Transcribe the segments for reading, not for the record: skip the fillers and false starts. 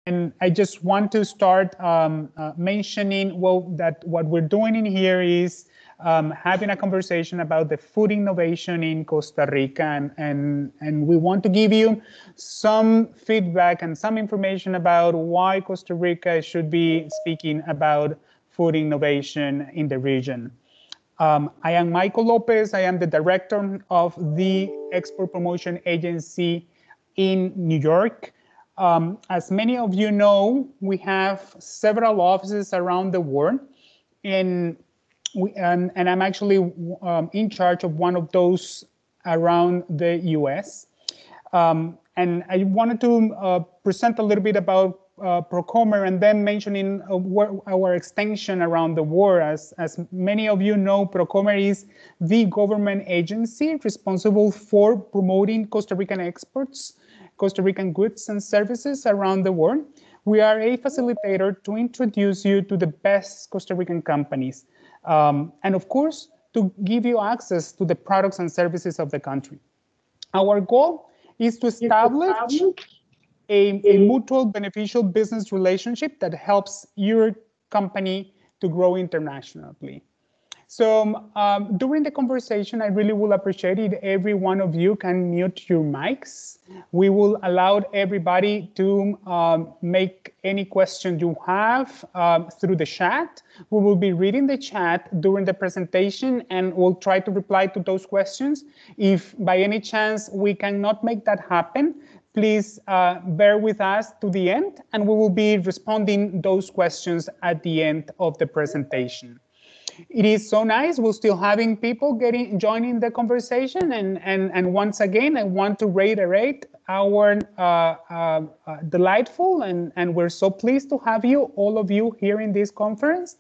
And I just want to start mentioning, well, that what we're doing in here is having a conversation about the food innovation in Costa Rica, and we want to give you some feedback and some information about why Costa Rica should be speaking about food innovation in the region. I am Michael Lopez. I am the director of the Export Promotion Agency in New York. As many of you know, we have several offices around the world, and I'm actually in charge of one of those around the US. And I wanted to present a little bit about Procomer and then mentioning our extension around the world. As many of you know, Procomer is the government agency responsible for promoting Costa Rican exports, Costa Rican goods and services around the world. We are a facilitator to introduce you to the best Costa Rican companies, and of course, to give you access to the products and services of the country. Our goal is to establish a mutual beneficial business relationship that helps your company to grow internationally. So during the conversation, I really will appreciate it. Every one of you can mute your mics. We will allow everybody to make any question you have through the chat. We will be reading the chat during the presentation and we'll try to reply to those questions. If by any chance we cannot make that happen, please bear with us to the end and we will be responding those questions at the end of the presentation. It is so nice. We're still having people joining the conversation. And once again, I want to reiterate our delightful and we're so pleased to have you, all of you here in this conference.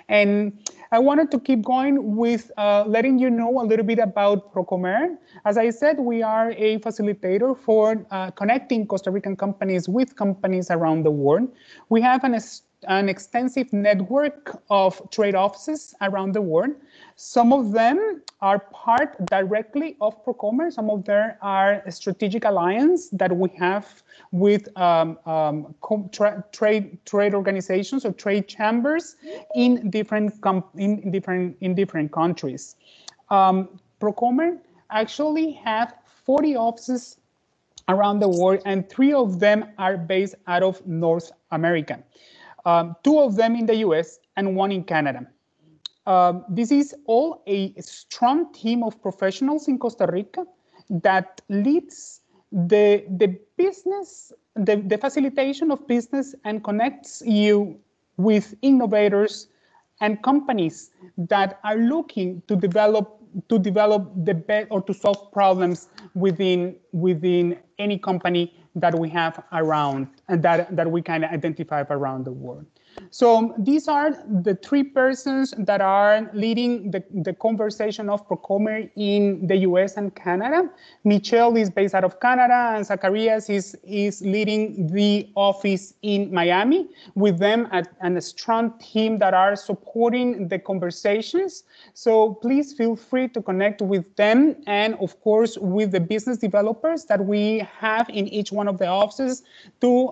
And I wanted to keep going with letting you know a little bit about Procomer. As I said, we are a facilitator for connecting Costa Rican companies with companies around the world. We have an extensive network of trade offices around the world. Some of them are part directly of Procomer. Some of them are a strategic alliance that we have with trade organizations or trade chambers in different countries. Procomer actually have 40 offices around the world, and 3 of them are based out of North America. 2 of them in the US and 1 in Canada. This is all a strong team of professionals in Costa Rica that leads the business, the facilitation of business and connects you with innovators and companies that are looking to develop the best or to solve problems within any company that we have around and that we can identify around the world. So these are the 3 persons that are leading the conversation of Procomer in the US and Canada. Michelle is based out of Canada and Zacharias is leading the office in Miami with them and a strong team that are supporting the conversations. So please feel free to connect with them and of course with the business developers that we have in each one of the offices to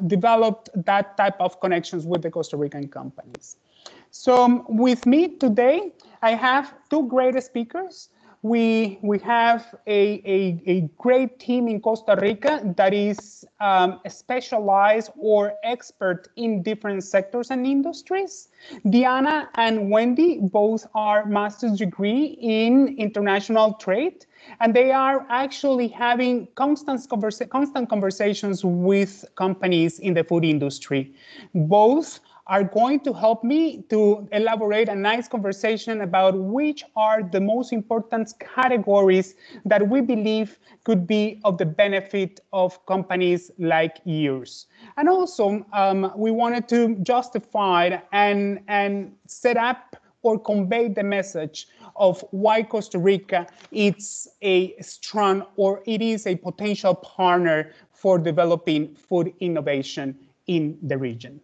develop that type of connections with the Costa Rican companies. So with me today, I have 2 great speakers. We have a great team in Costa Rica that is specialized or expert in different sectors and industries. Diana and Wendy both are master's degree in international trade, and they are actually having constant conversations with companies in the food industry. Both are going to help me to elaborate a nice conversation about which are the most important categories that we believe could be of the benefit of companies like yours. And also, we wanted to justify and set up or convey the message of why Costa Rica is a strong or it is a potential partner for developing food innovation in the region.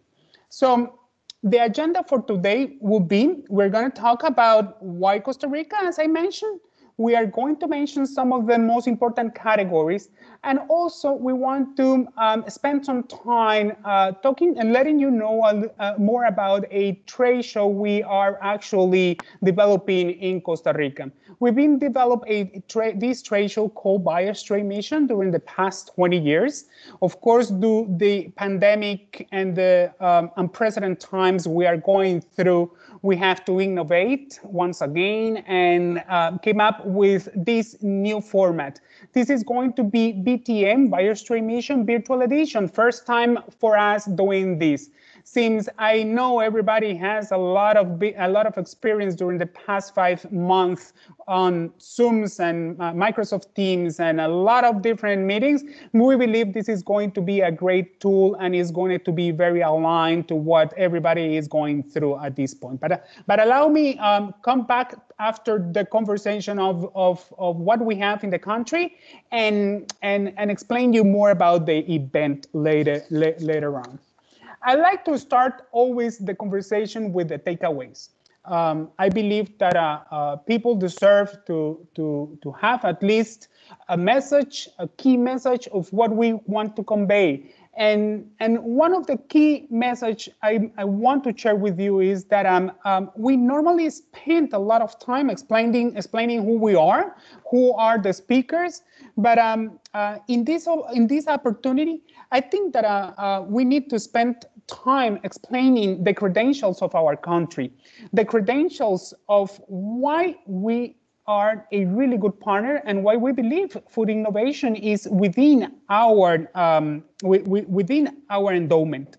So the agenda for today will be, we're going to talk about why Costa Rica, as I mentioned. We are going to mention some of the most important categories And also, we want to spend some time talking and letting you know more about a trade show we are actually developing in Costa Rica. We've been developing this trade show called Buyers Trade Mission during the past 20 years. Of course, due to the pandemic and the unprecedented times we are going through, we have to innovate once again and came up with this new format. This is going to be BTM, Buyers Trade Mission Virtual Edition. First time for us doing this. Since I know everybody has a lot of experience during the past 5 months on Zooms and Microsoft Teams and a lot of different meetings, we believe this is going to be a great tool and is going to be very aligned to what everybody is going through at this point. But allow me come back after the conversation of what we have in the country and explain you more about the event later on. I like to start always the conversation with the takeaways. I believe that people deserve to have at least a message, a key message of what we want to convey. And one of the key message I want to share with you is that we normally spend a lot of time explaining who we are, who are the speakers. But in this opportunity, I think that we need to spend time explaining the credentials of our country, the credentials of why we are a really good partner and why we believe food innovation is within our endowment.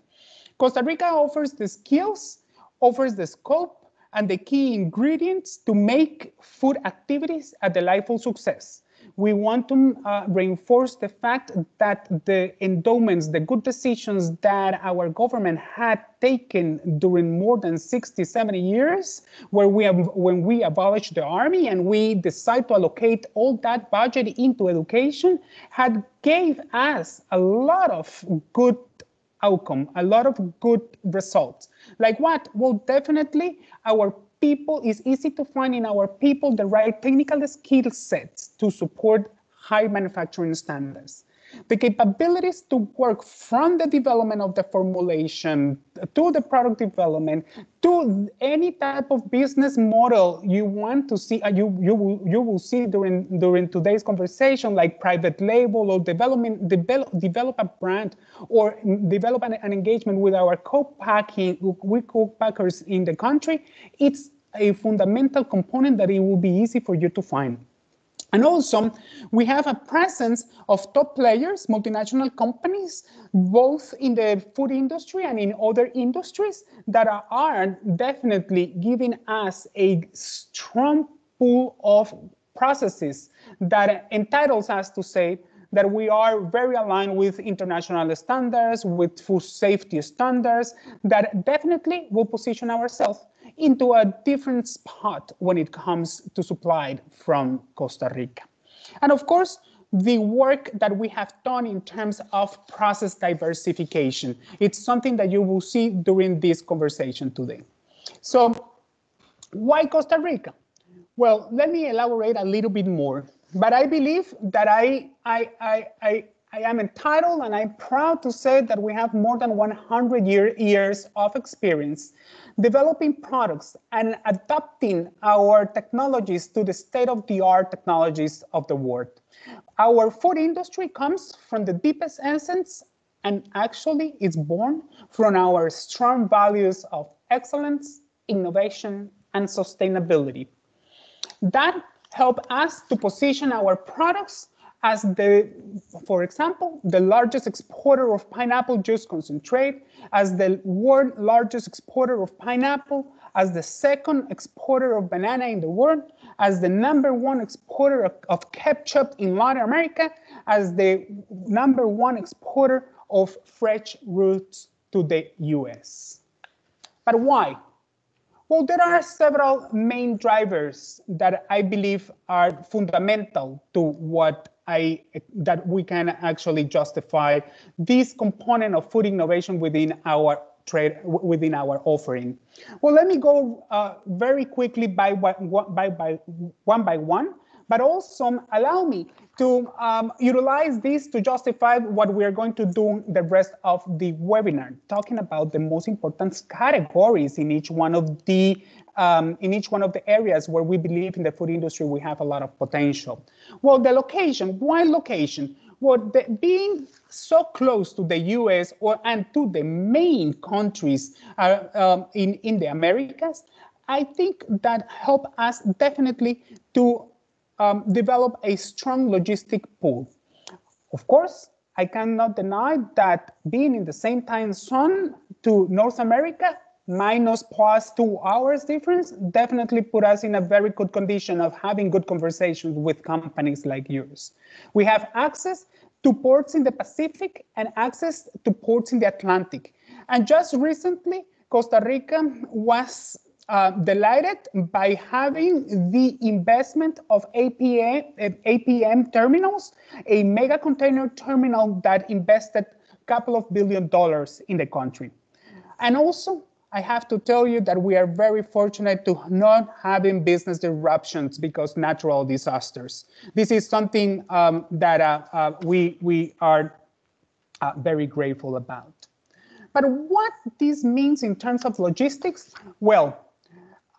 Costa Rica offers the skills, offers the scope, and the key ingredients to make food activities a delightful success. We want to reinforce the fact that the endowments, the good decisions that our government had taken during more than 60, 70 years, when we abolished the army and we decided to allocate all that budget into education, had gave us a lot of good outcome, a lot of good results. Like what? Well, definitely our people, is easy to find in our people the right technical skill sets to support high manufacturing standards. The capabilities to work from the development of the formulation to the product development to any type of business model you want to see, you will see during today's conversation, like private label or develop a brand or develop an engagement with our co-packers in the country. It's a fundamental component that it will be easy for you to find. And also, we have a presence of top players, multinational companies, both in the food industry and in other industries that are definitely giving us a strong pool of processes that entitles us to say that we are very aligned with international standards, with food safety standards, that definitely will position ourselves into a different spot when it comes to supply from Costa Rica. And of course, the work that we have done in terms of process diversification. It's something that you will see during this conversation today. So why Costa Rica? Well, let me elaborate a little bit more. But I believe that I am entitled and I'm proud to say that we have more than 100 years of experience developing products and adapting our technologies to the state-of-the-art technologies of the world. Our food industry comes from the deepest essence and actually is born from our strong values of excellence, innovation, and sustainability. That help us to position our products as for example, the largest exporter of pineapple juice concentrate, as the world largest exporter of pineapple, as the second exporter of banana in the world, as the #1 exporter of ketchup in Latin America, as the #1 exporter of fresh roots to the US. But why? Well, there are several main drivers that I believe are fundamental to that we can actually justify this component of food innovation within our offering. Well, let me go very quickly one by one. but also allow me to utilize this to justify what we are going to do the rest of the webinar, talking about the most important categories in each one of the areas where we believe in the food industry we have a lot of potential. Well, the location, why location? Well, being so close to the US and to the main countries in the Americas, I think that help us definitely to develop a strong logistic pool. Of course, I cannot deny that being in the same time zone to North America, minus plus 2 hours difference, definitely put us in a very good condition of having good conversations with companies like yours. We have access to ports in the Pacific and access to ports in the Atlantic. And just recently, Costa Rica was delighted by having the investment of APM terminals, a mega container terminal that invested a couple of $1 billion in the country. And also, I have to tell you that we are very fortunate to not having business disruptions because natural disasters. This is something that we are very grateful about. But what this means in terms of logistics, well,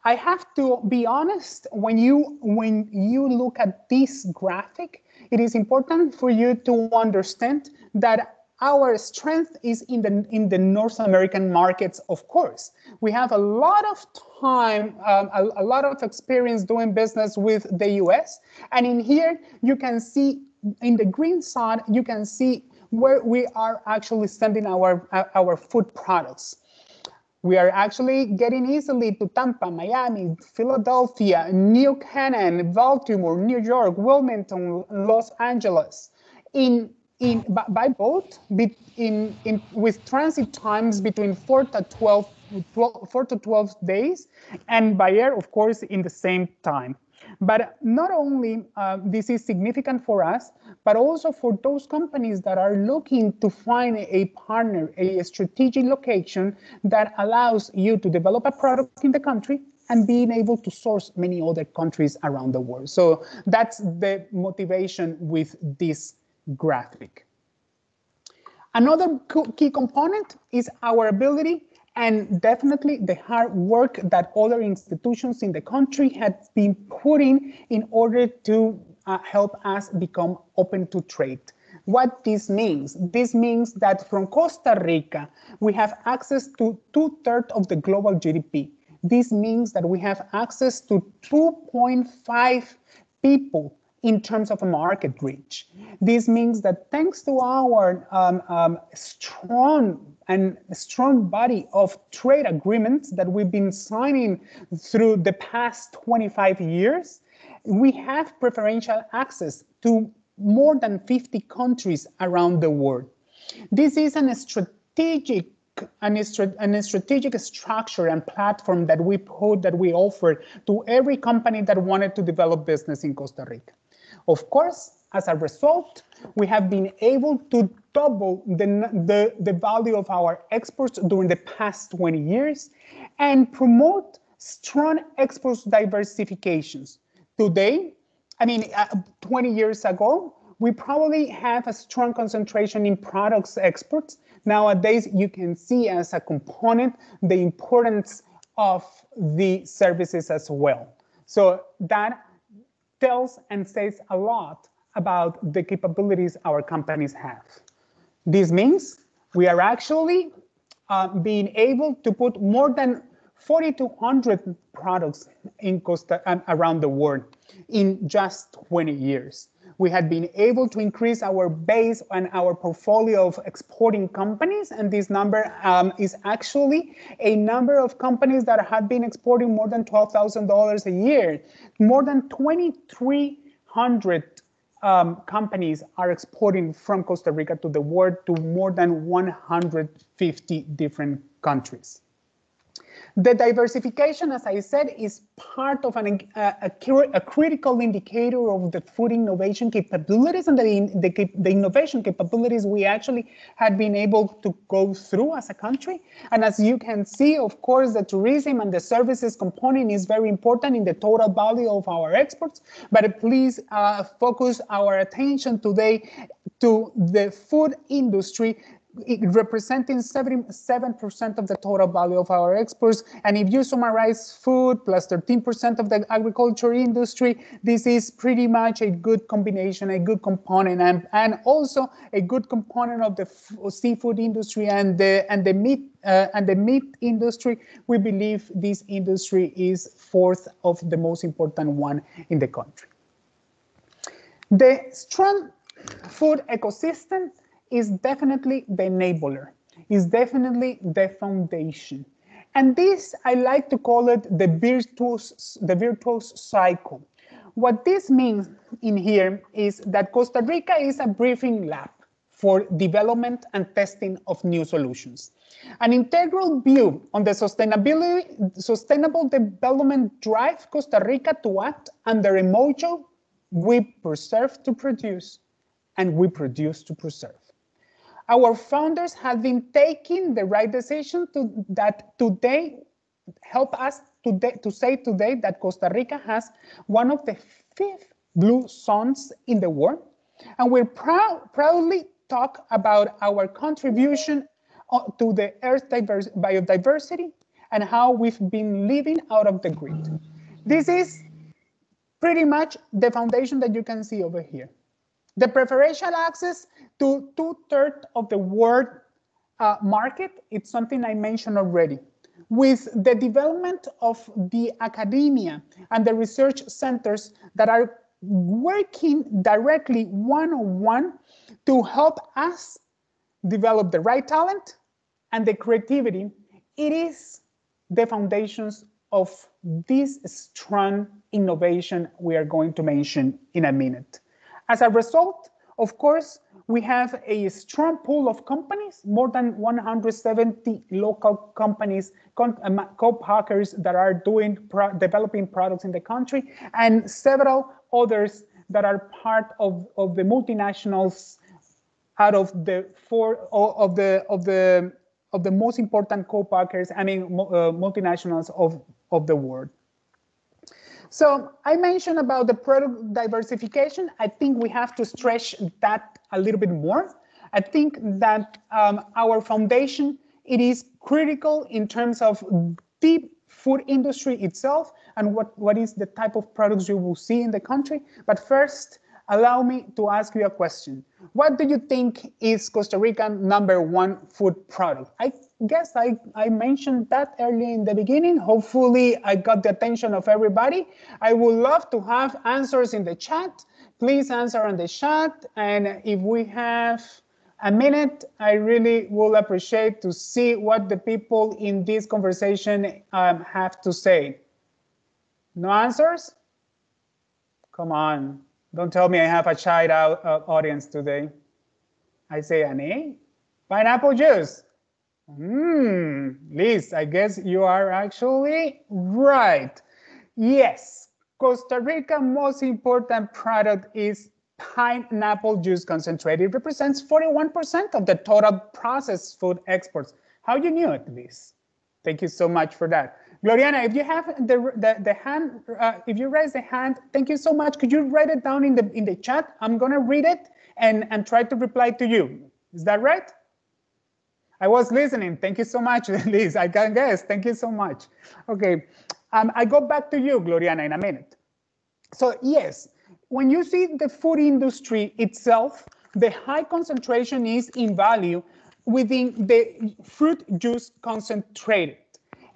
I have to be honest, when you look at this graphic, it is important for you to understand that our strength is in the North American markets, of course. We have a lot of time, a lot of experience doing business with the US. And in here, you can see, in the green side, you can see where we are actually sending our food products. We are actually getting easily to Tampa, Miami, Philadelphia, New Canaan, Baltimore, New York, Wilmington, Los Angeles. By boat, with transit times between 4 to 12 days, and by air, of course, in the same time. But not only this is significant for us, but also for those companies that are looking to find a partner, a strategic location that allows you to develop a product in the country and being able to source many other countries around the world. So that's the motivation with this graphic. Another key component is our ability and definitely the hard work that other institutions in the country have been putting in order to help us become open to trade. What this means? This means that from Costa Rica, we have access to 2/3 of the global GDP. This means that we have access to 2.5 people in terms of a market reach. This means that thanks to our strong body of trade agreements that we've been signing through the past 25 years, we have preferential access to more than 50 countries around the world. This is a strategic structure and platform that we offer to every company that wanted to develop business in Costa Rica. Of course, as a result, we have been able to double the value of our exports during the past 20 years and promote strong export diversifications. Today, 20 years ago, we probably have a strong concentration in products exports. Nowadays, you can see as a component the importance of the services as well. So that tells and says a lot about the capabilities our companies have. This means we are actually being able to put more than 4,200 products in around the world in just 20 years. We had been able to increase our base and our portfolio of exporting companies, and this number is actually a number of companies that have been exporting more than $12,000 a year. More than 2,300 companies are exporting from Costa Rica to the world to more than 150 different countries. The diversification, as I said, is part of a critical indicator of the food innovation capabilities and the innovation capabilities we actually had been able to go through as a country. And as you can see, of course, the tourism and the services component is very important in the total value of our exports. But please focus our attention today to the food industry, representing 77% of the total value of our exports. And if you summarize food plus 13% of the agriculture industry, this is pretty much a good combination, a good component, and also a good component of the seafood industry and the meat industry. We believe this industry is fourth of the most important one in the country. The strong food ecosystem is definitely the enabler, is definitely the foundation. And this, I like to call it the virtuous cycle. What this means in here is that Costa Rica is a briefing lab for development and testing of new solutions. An integral view on the sustainable development drive Costa Rica to act under a motto: we preserve to produce, and we produce to preserve. Our founders have been taking the right decision that today help us to say today that Costa Rica has one of the 5 blue zones in the world. And we proudly talk about our contribution to the Earth's biodiversity and how we've been living out of the grid. This is pretty much the foundation that you can see over here. The preferential access to 2/3 of the world market, it's something I mentioned already. With the development of the academia and the research centers that are working directly one-on-one to help us develop the right talent and the creativity, it is the foundations of this strong innovation we are going to mention in a minute. As a result, of course, we have a strong pool of companies, more than 170 local companies, co-packers that are developing products in the country, and several others that are part of the multinationals out of the most important co-packers, multinationals of the world. So I mentioned about the product diversification. I think we have to stretch that a little bit more. I think that our foundation, it is critical in terms of the food industry itself and what is the type of products you will see in the country. But first, allow me to ask you a question. What do you think is Costa Rican #1 food product? I guess I mentioned that early in the beginning. Hopefully I got the attention of everybody. I would love to have answers in the chat. Please answer in the chat. And if we have a minute, I really will appreciate to see what the people in this conversation have to say. No answers? Come on. Don't tell me I have a shy audience today. I say an A? Pineapple juice. Liz, I guess you are actually right. Yes, Costa Rica's most important product is pineapple juice concentrate. It represents 41% of the total processed food exports. How you knew it, Liz? Thank you so much for that. Gloriana, if you have the hand, if you raise the hand, thank you so much. Could you write it down in the chat? I'm gonna read it and try to reply to you. Is that right? I was listening. Thank you so much, Liz. I can guess. Thank you so much. Okay, I go back to you, Gloriana, in a minute. So yes, when you see the food industry itself, the high concentration is in value within the fruit juice concentrated.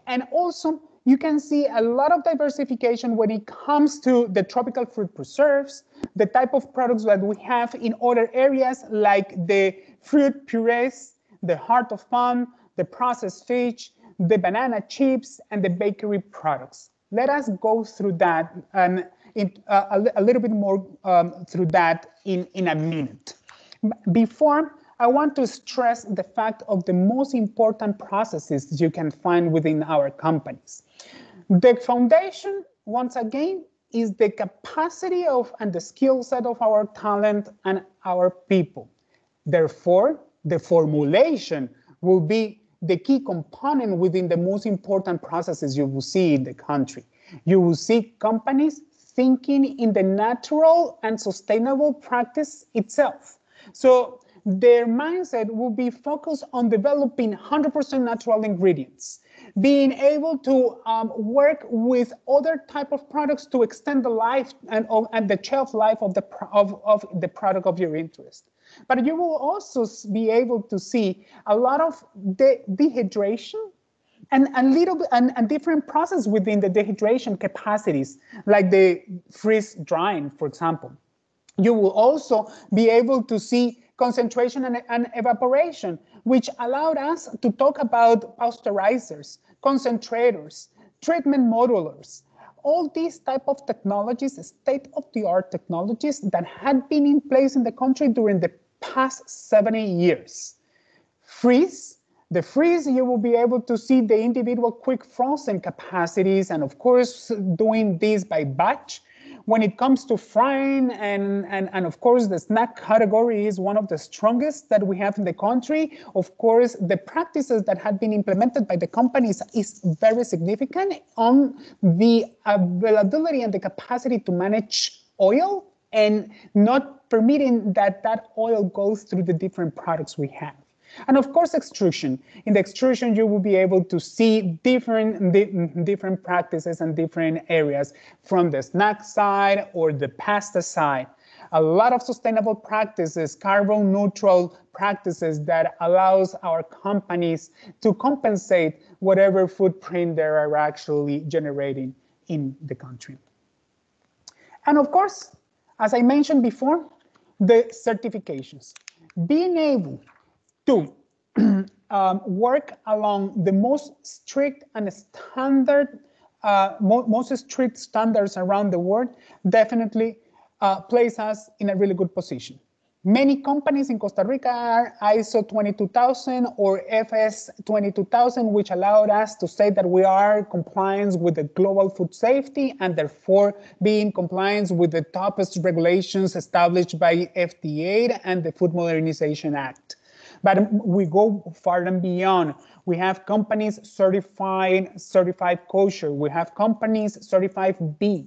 And also, you can see a lot of diversification when it comes to the tropical fruit preserves, the type of products that we have in other areas like the fruit purees, the heart of palm, the processed fish, the banana chips, and the bakery products. Let us go through that a little bit more through that in a minute. Before, I want to stress the fact of the most important processes you can find within our companies. The foundation, once again, is the capacity of and the skill set of our talent and our people. Therefore, the formulation will be the key component within the most important processes you will see in the country. You will see companies thinking in the natural and sustainable practice itself. So their mindset will be focused on developing 100% natural ingredients, being able to work with other type of products to extend the life and the shelf life of the product of your interest. But you will also be able to see a lot of dehydration and different process within the dehydration capacities, like the freeze drying, for example. You will also be able to see concentration and evaporation, which allowed us to talk about pasteurizers, concentrators, treatment modulars, all these type of technologies, state-of-the-art technologies that had been in place in the country during the past 70 years. The freeze, you will be able to see the individual quick frozen capacities, and of course, doing this by batch. When it comes to frying and of course the snack category is one of the strongest that we have in the country. Of course, the practices that had been implemented by the companies is very significant on the availability and the capacity to manage oil and not permitting that oil goes through the different products we have. And of course, extrusion. In the extrusion, you will be able to see different practices and different areas from the snack side or the pasta side. A lot of sustainable practices, carbon neutral practices that allows our companies to compensate whatever footprint they are actually generating in the country. And of course, as I mentioned before, the certifications. Being able to work along the most strict and most strict standards around the world definitely place us in a really good position. Many companies in Costa Rica are ISO 22000 or FS 22000, which allowed us to say that we are in compliance with the global food safety and therefore be in compliance with the toughest regulations established by FDA and the Food Modernization Act. But we go far and beyond. We have companies certified kosher. We have companies certified B.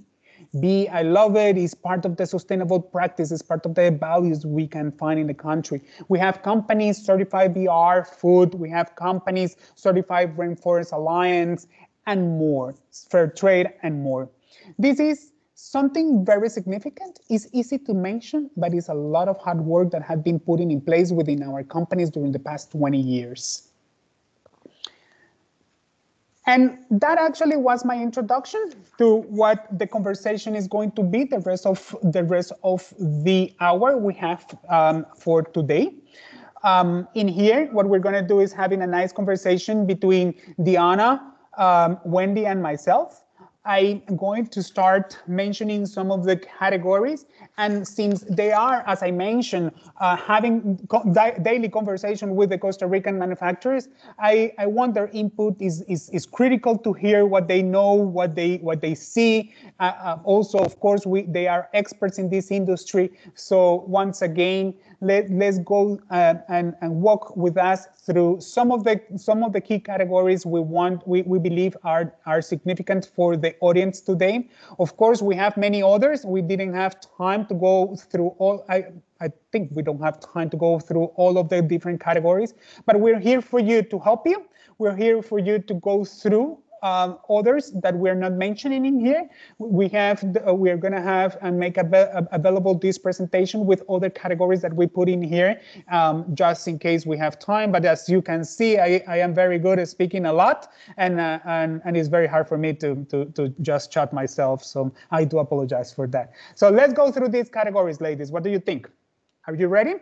B, I love it, is part of the sustainable practice, is part of the values we can find in the country. We have companies certified BR Food. We have companies certified Rainforest Alliance and more, Fair Trade and more. This is something very significant. It's easy to mention, but it's a lot of hard work that had been put in place within our companies during the past 20 years. And that actually was my introduction to what the conversation is going to be the rest of the hour we have for today. In here, what we're going to do is having a nice conversation between Diana, Wendy, and myself. I'm going to start mentioning some of the categories, and since they are, as I mentioned, having daily conversation with the Costa Rican manufacturers, I want their input is critical to hear what they know, what they see. Also, of course, they are experts in this industry. So once again, let's go and walk with us through some of the key categories we believe are significant for the audience today. Of course, we have many others. We didn't have time to go through all. I think we don't have time to go through all of the different categories, but we're here for you to help you. We're here for you to go through others that we're not mentioning in here. We're going to have and make available this presentation with other categories that we put in here, just in case we have time. But as you can see, I am very good at speaking a lot, and it's very hard for me to just chat myself. So I do apologize for that. So let's go through these categories, ladies. What do you think? Are you ready?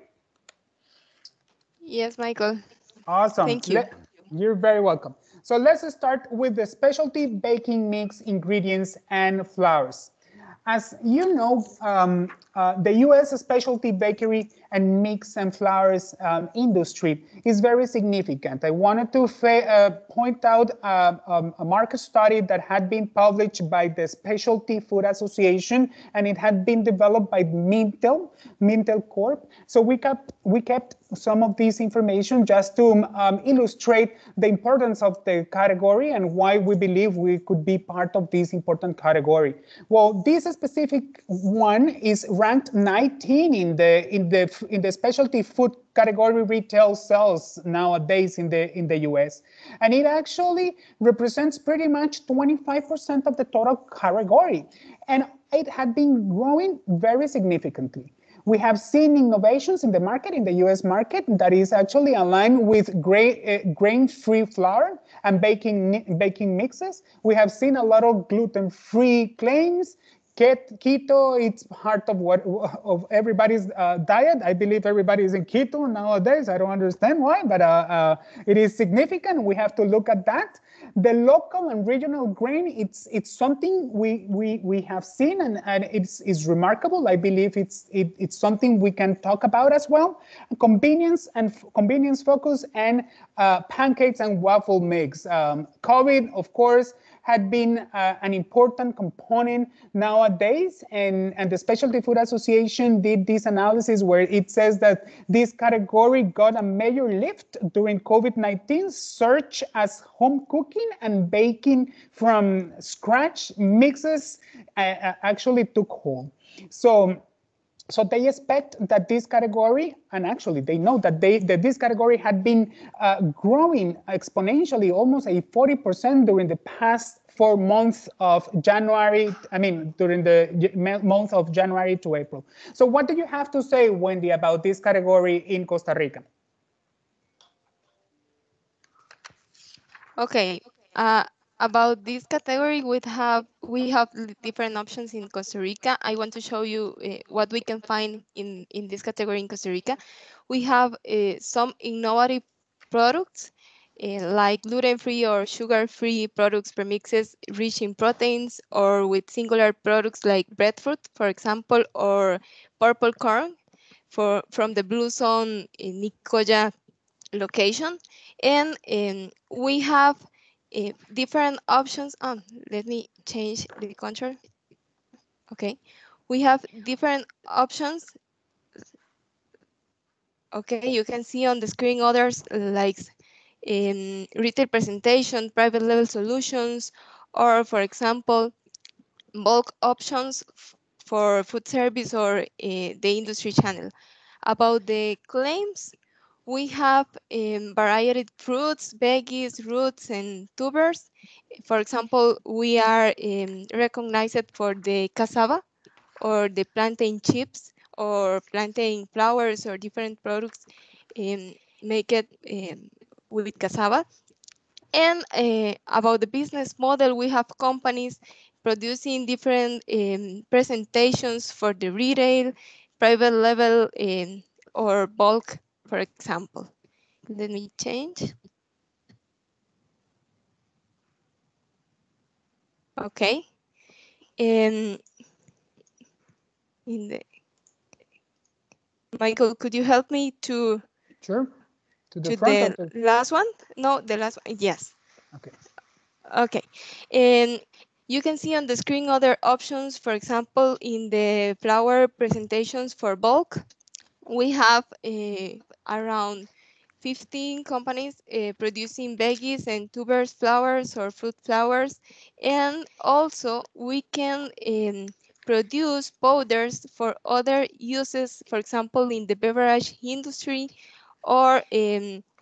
Yes, Michael. Awesome. Thank you. You're very welcome. So let's start with the specialty baking mix ingredients and flours. As you know, the U.S. specialty bakery and mix and flowers industry is very significant. I wanted to point out a market study that had been published by the Specialty Food Association, and it had been developed by Mintel Corp. So we kept some of this information just to illustrate the importance of the category and why we believe we could be part of this important category. Well, this specific one is ranked 19 in the specialty food category retail sales nowadays in the US. And it actually represents pretty much 25% of the total category. And it had been growing very significantly. We have seen innovations in the market, in the US market, that is actually aligned with grain-free flour and baking mixes. We have seen a lot of gluten-free claims. Keto, it's part of everybody's diet. I believe everybody is in keto nowadays. I don't understand why, but it is significant. We have to look at that. The local and regional grain, it's something we have seen, and it's remarkable. I believe it's something we can talk about as well. Convenience focus, and pancakes and waffle mix. COVID, of course, had been an important component nowadays, and the Specialty Food Association did this analysis where it says that this category got a major lift during COVID-19 surge as home cooking and baking from scratch mixes actually took hold. So they expect that this category, and actually they know that this category had been growing exponentially, almost a 40% during the past 4 months of January, during the month of January to April. So what do you have to say, Wendy, about this category in Costa Rica? Okay. About this category, we have different options in Costa Rica. I want to show you what we can find in this category in Costa Rica. We have some innovative products like gluten-free or sugar-free products premixes rich in proteins, or with singular products like breadfruit, for example, or purple corn from the Blue Zone in Nicoya location. And we have different options. Let me change the control. Okay, we have different options. Okay, you can see on the screen others like retail presentation, private label solutions, or for example, bulk options for food service or the industry channel. About the claims, we have varied fruits, veggies, roots, and tubers. For example, we are recognized for the cassava or the plantain chips or plantain flours or different products make it with cassava. And about the business model, we have companies producing different presentations for the retail, private level, or bulk, for example. Let me change. Okay. Michael, could you help me to? Sure. To the last one? No, the last one. Yes. Okay. Okay. And you can see on the screen other options. For example, in the flour presentations for bulk, we have around 15 companies producing veggies and tubers flours or fruit flours. And also we can produce powders for other uses, for example, in the beverage industry or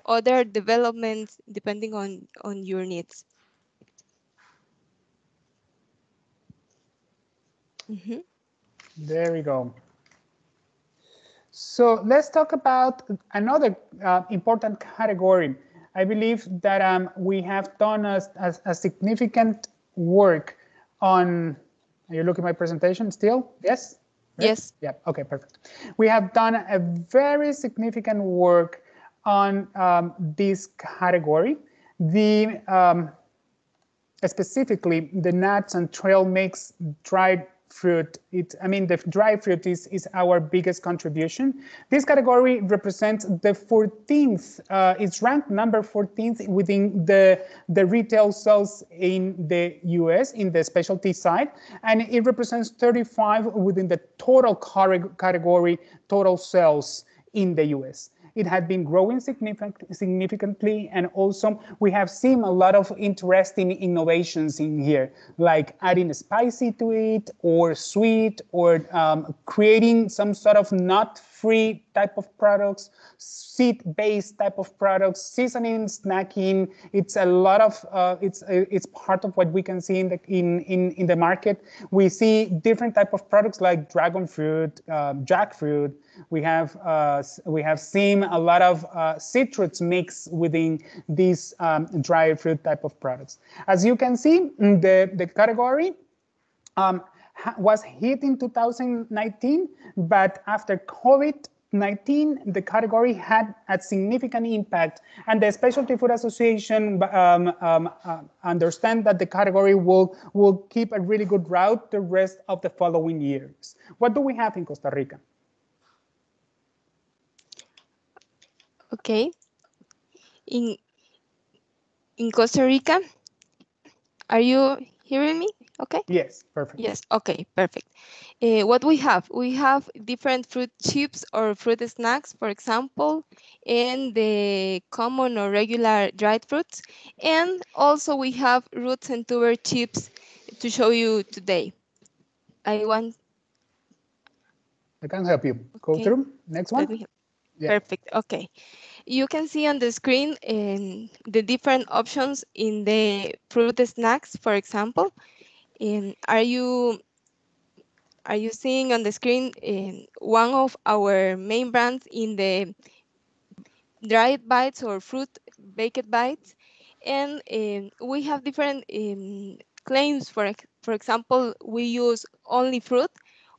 other developments depending on your needs. There we go. So let's talk about another important category. I believe that we have done a significant work on, are you looking at my presentation still? Yes? Right? Yes. Yeah, okay, perfect. We have done a very significant work on this category. Specifically the nuts and trail mix dried fruit. The dry fruit is our biggest contribution. This category represents the 14th, it's ranked number 14th within the retail sales in the US, in the specialty side, and it represents 35 within the total category, total sales in the US. It had been growing significantly, and also we have seen a lot of interesting innovations in here, like adding spicy to it, or sweet, or creating some sort of nut-free type of products, seed-based type of products, seasoning, snacking. It's a lot of it's part of what we can see in the market. We see different type of products like dragon fruit, jackfruit. We have seen a lot of citrus mix within these dry fruit type of products. As you can see, the category was hit in 2019, but after COVID-19, the category had a significant impact, and the Specialty Food Association understand that the category will keep a really good route the rest of the following years. What do we have in Costa Rica? Okay. In Costa Rica, are you hearing me? Okay. Yes, perfect. Yes. Okay. Perfect. What we have different fruit chips or fruit snacks, for example, and the common or regular dried fruits, and also we have roots and tuber chips to show you today. I can help you. Go okay. through. Next one. Let me. Yeah. Perfect. Okay. You can see on the screen the different options in the fruit snacks, for example. Are you seeing on the screen one of our main brands in the dried bites or fruit baked bites? And we have different claims. For example, we use only fruit,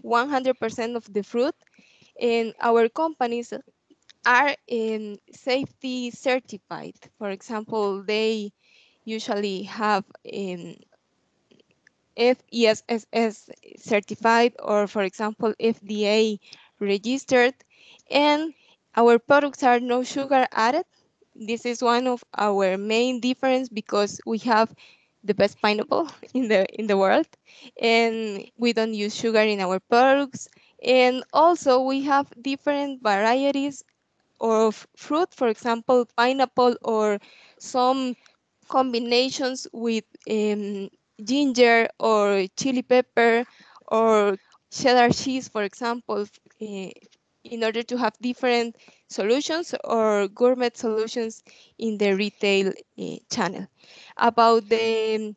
100% of the fruit, and our companies are safety certified. For example, they usually have FESS certified, or for example, FDA registered, and our products are no sugar added. This is one of our main difference because we have the best pineapple in the world, and we don't use sugar in our products. And also we have different varieties of fruit, for example, pineapple, or some combinations with ginger or chili pepper or cheddar cheese, for example, in order to have different solutions or gourmet solutions in the retail channel. About the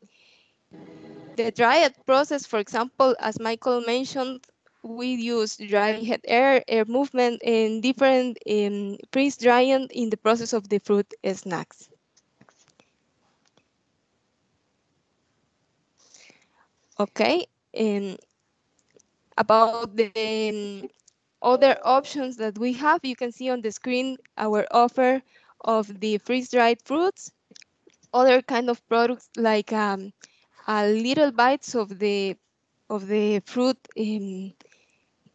dryad process, for example, as Michael mentioned, we use dry head air movement, and different freeze drying in the process of the fruit snacks. Okay, and about the other options that we have, you can see on the screen our offer of the freeze-dried fruits, other kind of products like little bites of the fruit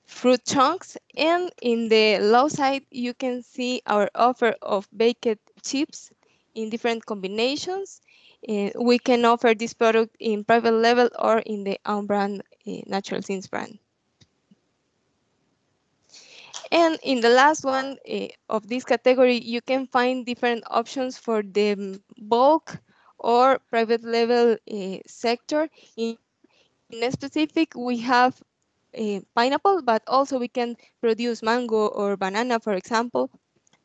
fruit chunks, and in the low side you can see our offer of baked chips in different combinations. We can offer this product in private label or in the own brand Natural Things brand. And in the last one of this category, you can find different options for the bulk or private label sector. In specific, we have pineapple, but also we can produce mango or banana, for example.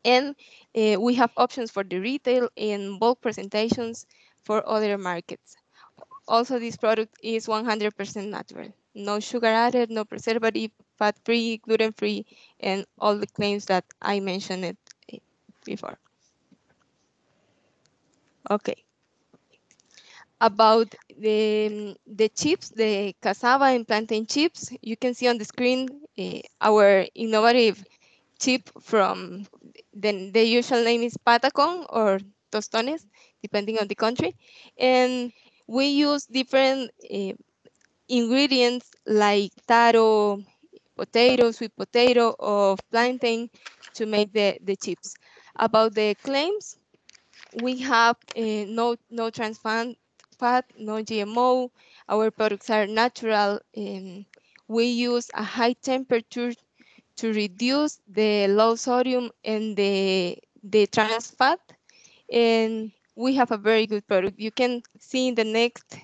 And we have options for the retail and bulk presentations for other markets. Also, this product is 100% natural. No sugar added, no preservative, fat-free, gluten-free, and all the claims that I mentioned it before. Okay. About the chips, the cassava and plantain chips, you can see on the screen our innovative chip from the usual name is patacon or tostones, depending on the country. And we use different ingredients like taro, potato, sweet potato, or plantain to make the chips. About the claims, we have no trans fat, no GMO. Our products are natural. We use a high temperature to reduce the low sodium and the trans fat. And we have a very good product. You can see in the next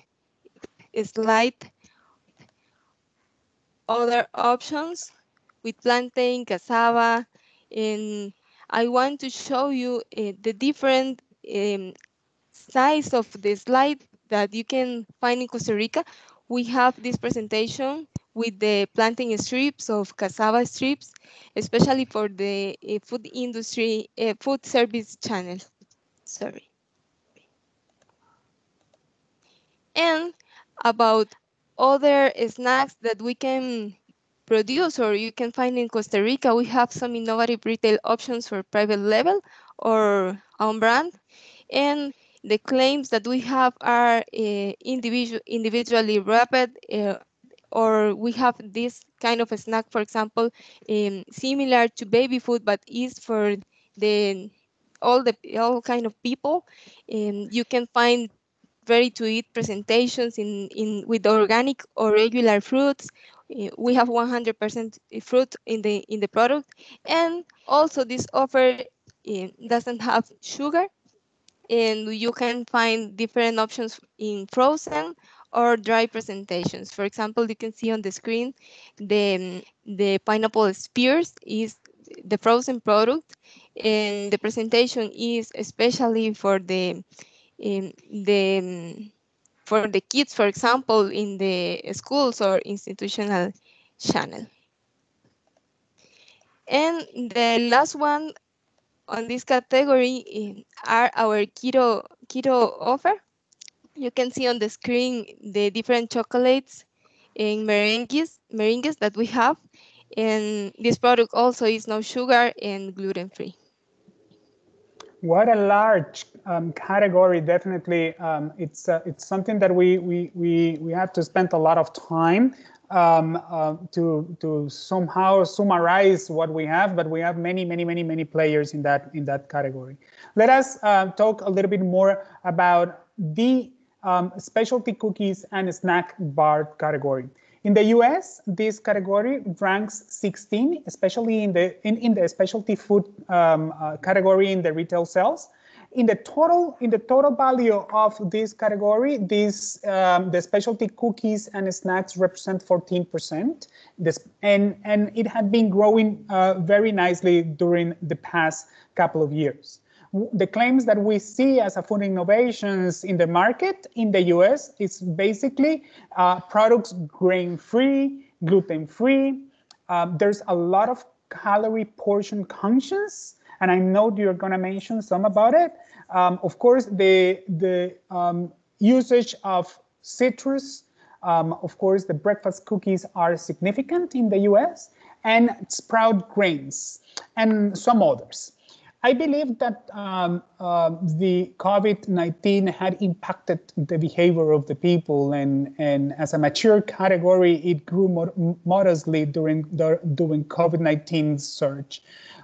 slide other options with plantain, cassava, and I want to show you the different size of the slide that you can find in Costa Rica. We have this presentation with the planting strips of cassava strips, especially for the food industry, food service channel. Sorry. And about other snacks that we can produce or you can find in Costa Rica, we have some innovative retail options for private label or own brand. And the claims that we have are individually wrapped, or we have this kind of a snack, for example, similar to baby food, but is for the all kind of people. You can find ready to eat presentations in with organic or regular fruits. We have 100% fruit in the product, and also this offer doesn't have sugar, and you can find different options in frozen or dry presentations. For example, you can see on the screen the pineapple spears is the frozen product, and the presentation is especially for the for the kids, for example, in the schools or institutional channel. And the last one on this category are our keto offer. You can see on the screen the different chocolates and meringues that we have. And this product also is no sugar and gluten-free. What a large category! Definitely, it's something that we have to spend a lot of time to somehow summarize what we have. But we have many players in that category. Let us talk a little bit more about the specialty cookies and snack bar category. In the US, this category ranks 16, especially in the specialty food category in the retail sales. In the total value of this category, the specialty cookies and snacks represent 14%. And it had been growing very nicely during the past couple of years. The claims that we see as a food innovations in the market in the US is basically products grain-free, gluten-free. There's a lot of calorie portion conscious, and I know you're gonna mention some about it. Of course, the usage of citrus, of course, the breakfast cookies are significant in the US, and sprout grains, and some others. I believe that the COVID-19 had impacted the behavior of the people, and as a mature category, it grew modestly during COVID-19 surge.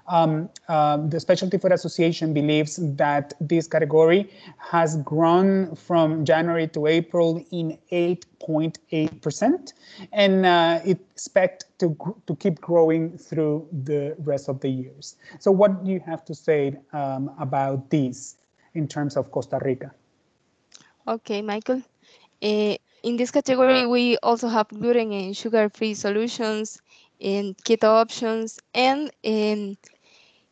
The Specialty Food Association believes that this category has grown from January to April in 8.8%, and it expects to keep growing through the rest of the years. So what do you have to say about this in terms of Costa Rica? Okay, Michael. In this category, we also have gluten and sugar-free solutions and keto options, and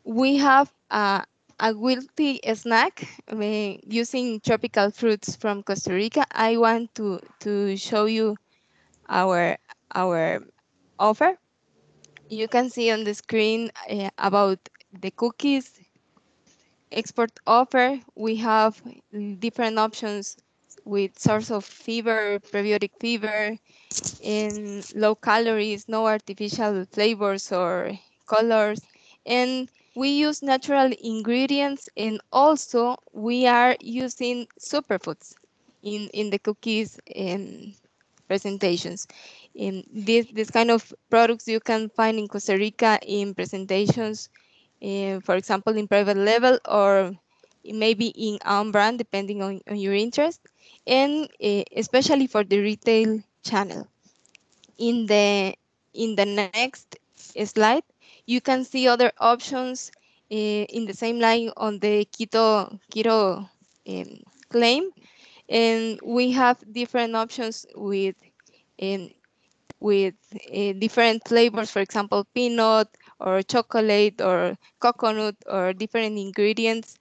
we have a guilty snack using tropical fruits from Costa Rica. I want to show you our offer. You can see on the screen about the cookies export offer. We have different options with source of fever, prebiotic fever, and low calories, no artificial flavors or colors. And we use natural ingredients, and also we are using superfoods in the cookies. And presentations. In this kind of products you can find in Costa Rica in presentations, for example, in private level or maybe in own brand, depending on your interest, and especially for the retail channel. In the next slide, you can see other options in the same line on the keto claim, and we have different options um, with different flavors, for example, peanut or chocolate or coconut or different ingredients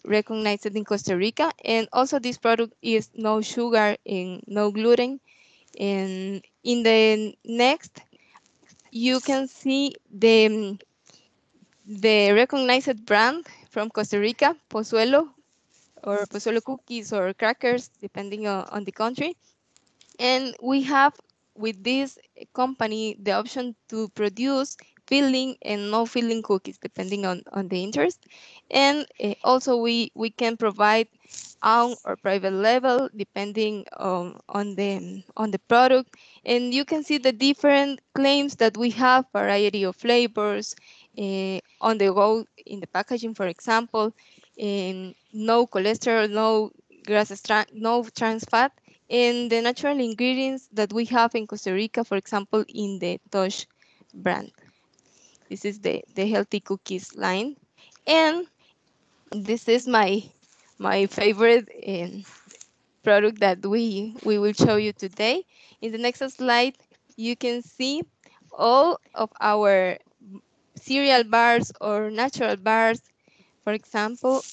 recognized in Costa Rica. And also this product is no sugar and no gluten. And in the next, you can see the recognized brand from Costa Rica, Pozuelo, or Pozuelo cookies or crackers, depending on the country. And we have with this company the option to produce filling and no filling cookies, depending on the interest. And also we can provide own or private label, depending on the product. And you can see the different claims that we have, variety of flavors, on the go in the packaging, for example, no cholesterol, no no trans fat, and the natural ingredients that we have in Costa Rica, for example, in the Tosh brand. This is the healthy cookies line. And this is my favorite product that we will show you today. In the next slide, you can see all of our cereal bars or natural bars. For example,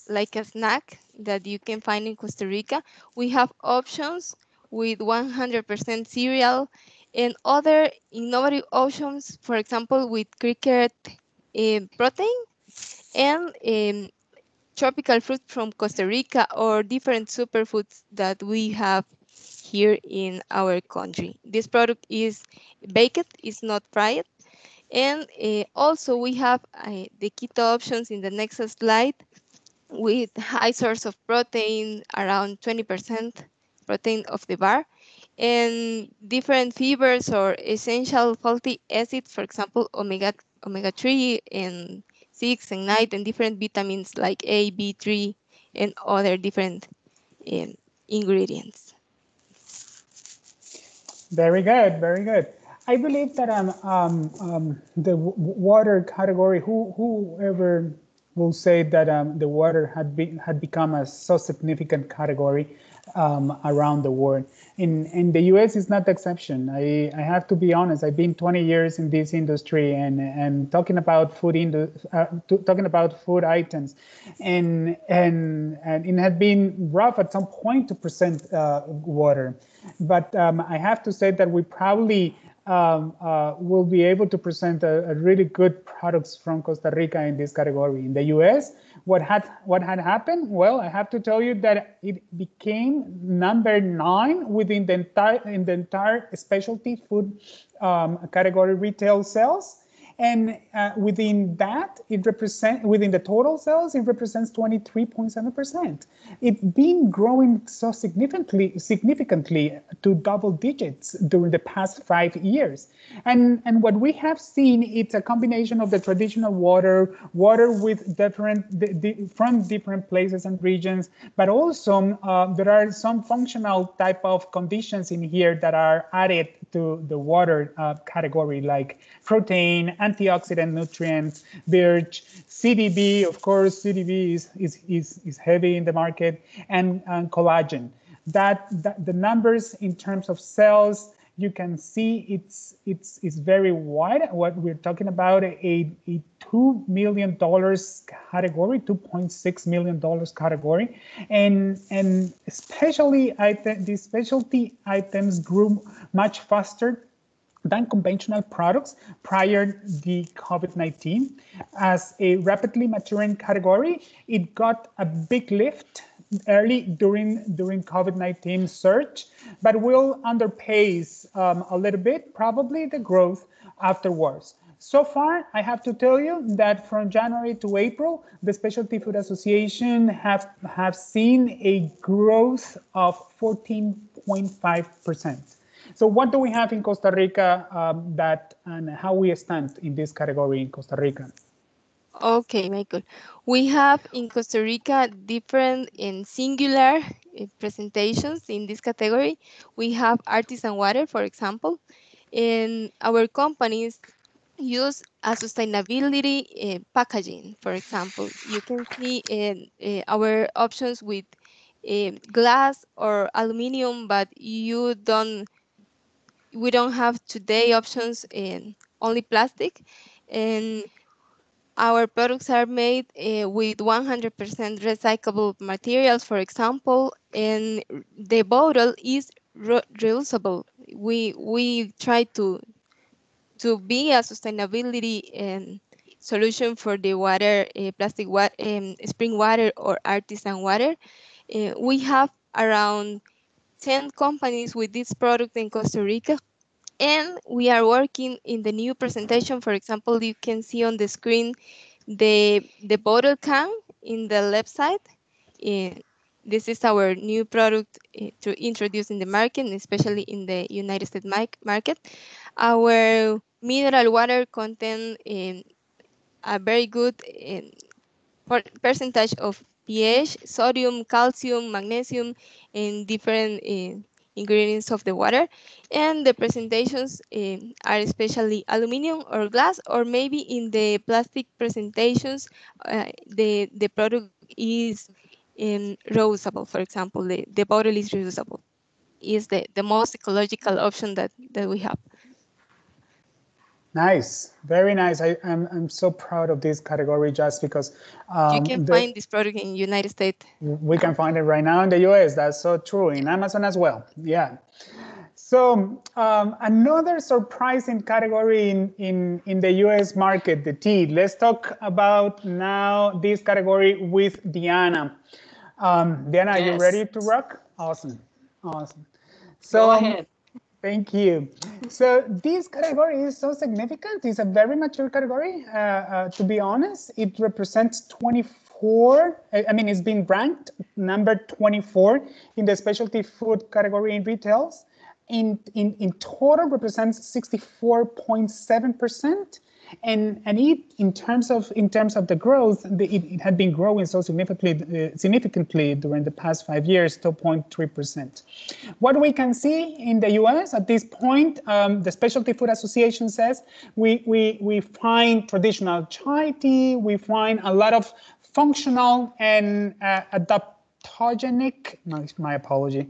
like a snack that you can find in Costa Rica, we have options with 100% cereal and other innovative options, for example, with cricket protein and tropical fruit from Costa Rica or different superfoods that we have here in our country. This product is baked, it's not fried. And also we have the keto options in the next slide with high source of protein, around 20% protein of the bar, and different fibers or essential fatty acids, for example, omega 3 and 6 and 9, and different vitamins like A, B3, and other different um, ingredients. Very good, very good. I believe that the water category, whoever will say that the water had become a so significant category around the world. In the US, it's not the exception. I have to be honest. I've been 20 years in this industry and talking about talking about food items, and it had been rough at some point to present water. But I have to say that we probably will be able to present a really good products from Costa Rica in this category. In the US, what had happened? Well, I have to tell you that it became number 9 within the entire specialty food category retail sales. And within that, within the total sales, it represents 23.7%. It's been growing so significantly to double digits during the past 5 years. And what we have seen, it's a combination of the traditional water with from different places and regions, but also there are some functional type of conditions in here that are added to the water category, like protein, antioxidant nutrients, birch, CDB. Of course, CDB is heavy in the market, and collagen. That the numbers in terms of sales, you can see it's very wide. What we're talking about, a $2 million category, $2.6 million category, and especially the specialty items grew much faster than conventional products prior the COVID-19. As a rapidly maturing category, it got a big lift early during COVID-19 surge, but will underpace a little bit, probably the growth afterwards. So far, I have to tell you that from January to April, the Specialty Food Association have seen a growth of 14.5%. So what do we have in Costa Rica and how we stand in this category in Costa Rica? Okay, Michael. We have in Costa Rica different and singular presentations in this category. We have artisan water, for example, and our companies use a sustainability packaging. For example, you can see our options with glass or aluminum, but we don't have today options in only plastic, and our products are made with 100% recyclable materials, for example, and the bottle is reusable. We try to be a sustainability solution for the water, plastic water, spring water or artisan water. We have around 10 companies with this product in Costa Rica, and we are working in the new presentation. For example, you can see on the screen the bottle can in the left side. This is our new product to introduce in the market, especially in the United States market. Our mineral water contain a very good percentage of pH, sodium, calcium, magnesium, and different ingredients of the water. And the presentations are especially aluminum or glass, or maybe in the plastic presentations, the product is reusable. For example, the bottle is reusable. Is the most ecological option that we have. Nice, very nice. I'm so proud of this category just because You can find this product in United States. We can find it right now in the US. That's so true. In Amazon as well. Yeah. So another surprising category in the US market, the tea. Let's talk about now this category with Diana. Diana, yes. Are you ready to rock? Awesome. Awesome. So, go ahead. Thank you. So this category is so significant. It's a very mature category. To be honest, it represents 24. I mean, it's been ranked number 24 in the specialty food category in retails. In total, represents 64.7%. And it, in terms of the growth, it had been growing so significantly during the past 5 years, 2.3%. What we can see in the U.S. at this point, the Specialty Food Association says we find traditional chai tea, we find a lot of functional and adaptogenic, my apology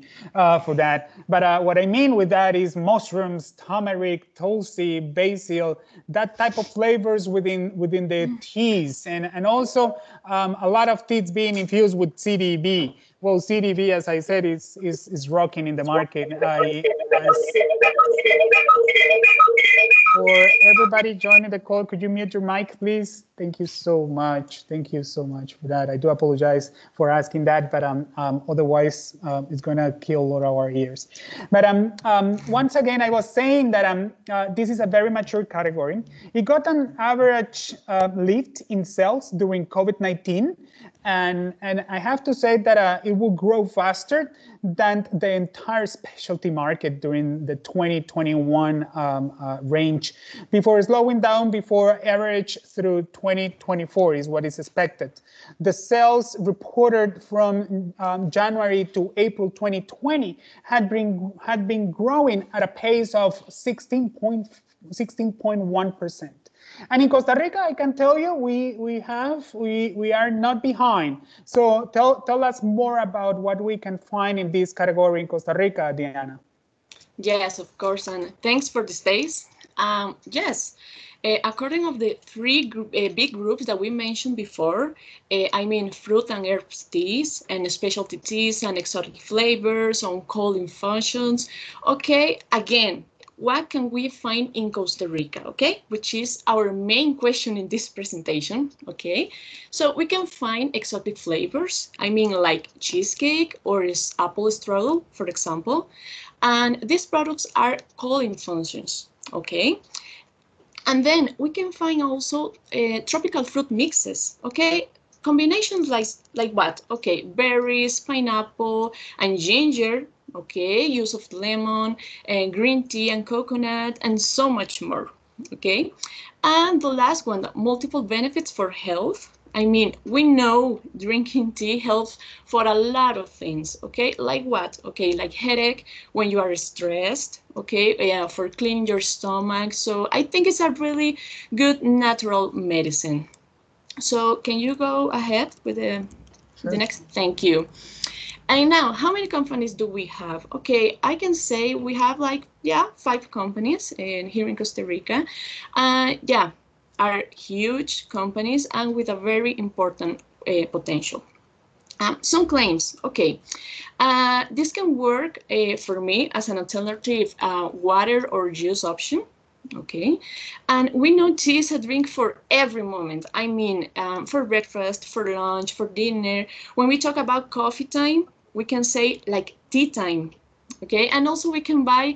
for that. But what I mean with that is mushrooms, turmeric, tulsi, basil, that type of flavors within the teas, and also a lot of teas being infused with CBD. Well, CBD, as I said, is rocking in the market. For everybody joining the call, could you mute your mic, please? Thank you so much. Thank you so much for that. I do apologize for asking that, but otherwise it's going to kill a lot of our ears. But once again, I was saying that this is a very mature category. It got an average lift in sales during COVID-19. And I have to say that it will grow faster than the entire specialty market during the 2021 range, before slowing down before average through 2024 is what is expected. The sales reported from January to April 2020 had been growing at a pace of 16.1%. And in Costa Rica, I can tell you, we are not behind. So tell us more about what we can find in this category in Costa Rica, Diana. Yes, of course, and thanks for the space. Yes, according of the three big groups that we mentioned before, I mean fruit and herbs teas and specialty teas and exotic flavors on cooling functions. Okay, again, what can we find in Costa Rica, okay? Which is our main question in this presentation, okay? So we can find exotic flavors, I mean like cheesecake or apple strudel, for example. And these products are cooling functions, okay? And then we can find also tropical fruit mixes, okay? Combinations like what? Okay, berries, pineapple, and ginger, okay? Use of lemon, and green tea and coconut, and so much more, okay? And the last one, multiple benefits for health. I mean, we know drinking tea helps for a lot of things, okay? Like what? Okay, like headache when you are stressed, okay? Yeah, for cleaning your stomach. So I think it's a really good natural medicine. So can you go ahead with the Sure. next? Thank you. And now, how many companies do we have? Okay, I can say we have like, yeah, 5 companies here in Costa Rica. Yeah, are huge companies and with a very important potential. Some claims, okay. This can work for me as an alternative water or juice option. Okay, and we know tea is a drink for every moment. I mean, for breakfast, for lunch, for dinner. When we talk about coffee time, we can say like tea time. Okay, and also we can buy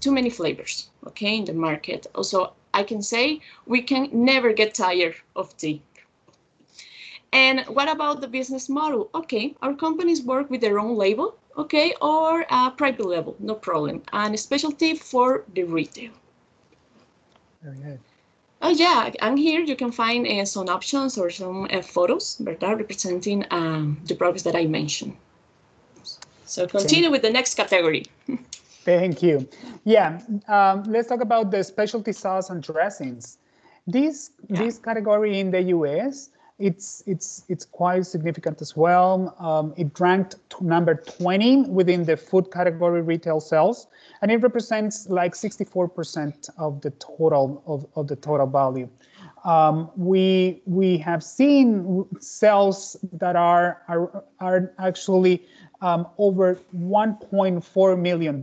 too many flavors. Okay, in the market. Also, I can say we can never get tired of tea. And what about the business model? Okay, our companies work with their own label, okay, or a private label, no problem, and a specialty for the retail. Very good. Oh yeah, and here you can find some options or some photos that are representing the products that I mentioned. So continue with the next category. Thank you. Yeah, let's talk about the specialty sauce and dressings. This category in the US, it's quite significant as well. It ranked number 20 within the food category retail sales, and it represents like 64% of the total value. We have seen sales that are actually over $1.4 million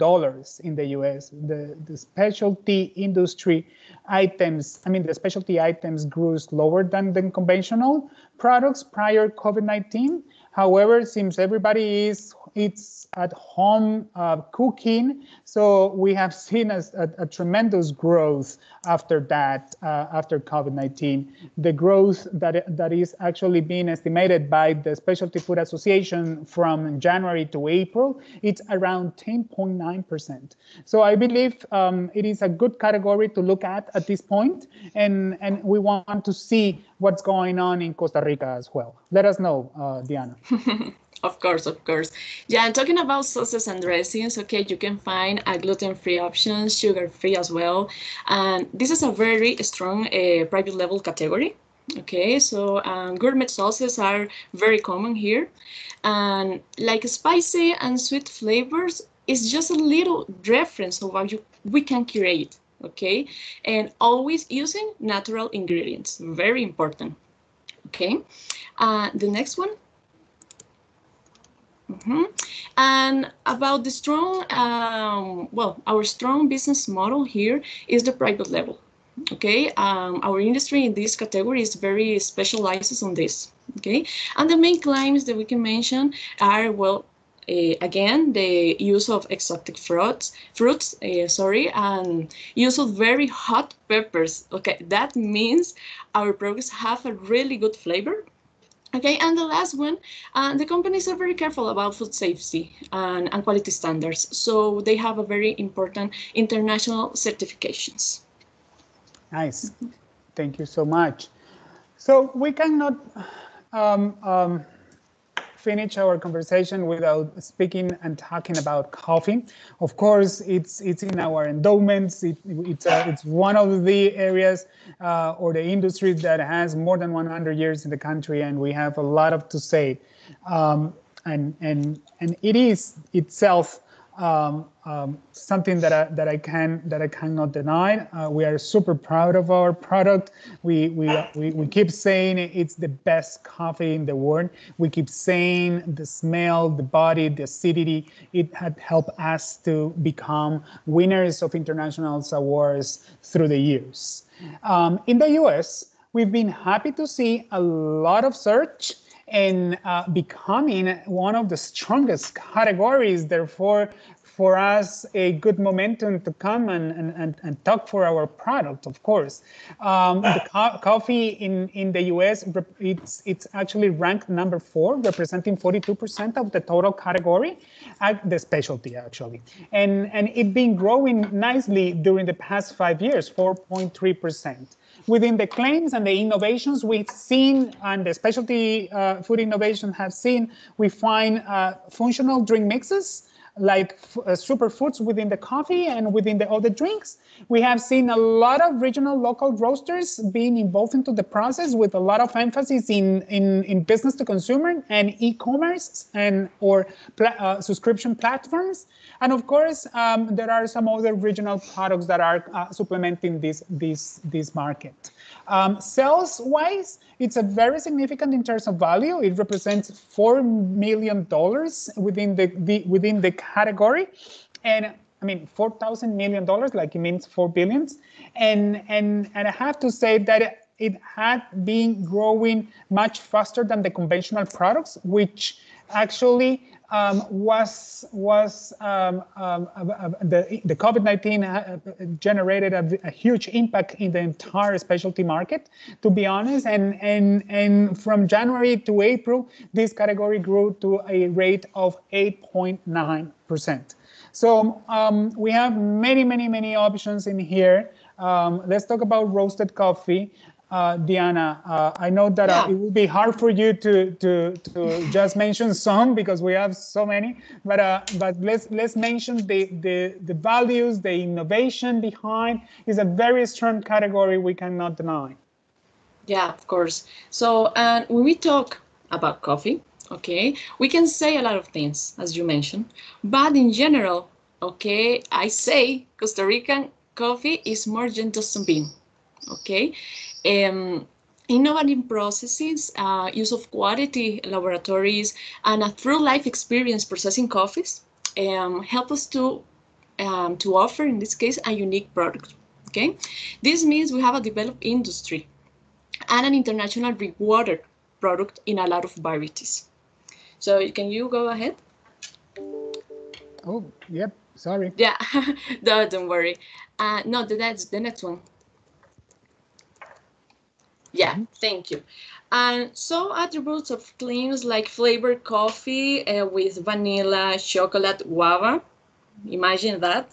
in the US. The specialty industry items, I mean, the specialty items grew slower than conventional products prior COVID-19. However, since everybody it's at home cooking, so we have seen a tremendous growth after that, after COVID-19. The growth that is actually being estimated by the Specialty Food Association from January to April, it's around 10.9%. So I believe it is a good category to look at this point, and we want to see what's going on in Costa Rica as well. Let us know, Diana. Of course, of course. Yeah, and talking about sauces and dressings, okay, you can find gluten-free options, sugar-free as well. And this is a very strong private label category. Okay, so gourmet sauces are very common here. And like spicy and sweet flavors is just a little reference of what we can create, okay? And always using natural ingredients, very important, okay? The next one. And about the strong, well, our strong business model here is the private label. Okay, our industry in this category is very specialized on this. Okay, and the main claims that we can mention are, well, again, the use of exotic fruits, and use of very hot peppers. Okay, that means our products have a really good flavor. Okay, and the last one, the companies are very careful about food safety and quality standards. So they have a very important international certifications. Nice. Thank you so much. So we cannot finish our conversation without speaking and talking about coffee. Of course, it's in our endowments. It's one of the areas or the industries that has more than 100 years in the country, and we have a lot of to say. And it is itself something that I cannot deny. We are super proud of our product. We keep saying it's the best coffee in the world. We keep saying the smell, the body, the acidity. It had helped us to become winners of international awards through the years. In the US, we've been happy to see a lot of search and becoming one of the strongest categories. Therefore, for us, a good momentum to come and talk for our product, of course. The coffee in the US, it's actually ranked number 4, representing 42% of the total category, the specialty actually. And it been growing nicely during the past 5 years, 4.3%. Within the claims and the innovations we've seen, and the specialty food innovation have seen, we find functional drink mixes, like superfoods within the coffee and within the other drinks. We have seen a lot of regional local roasters being involved into the process, with a lot of emphasis in business to consumer and e-commerce and or subscription platforms. And of course, there are some other regional products that are supplementing this market. Sales-wise, it's a very significant in terms of value. It represents $4 million within the category, and I mean $4,000 million, like it means 4 billions. And I have to say that it had been growing much faster than the conventional products, which actually the COVID-19 generated a huge impact in the entire specialty market, to be honest. And from January to April, this category grew to a rate of 8.9%. So we have many options in here. Let's talk about roasted coffee. Diana, I know that it will be hard for you to just mention some, because we have so many, but let's mention the values, the innovation behind. Is a very strong category, we cannot deny. Yeah, of course. So when we talk about coffee, okay, we can say a lot of things, as you mentioned, but in general, okay, I say Costa Rican coffee is more than just a bean, okay? Innovative processes, use of quality laboratories, and a true life experience processing coffees help us to offer, in this case, a unique product. Okay, this means we have a developed industry and an international rewarded product in a lot of varieties. So can you go ahead? Oh, yep. Sorry. Yeah, no, don't worry. No, that's the next one. Yeah, thank you. And so attributes of claims like flavored coffee with vanilla, chocolate, guava. Imagine that.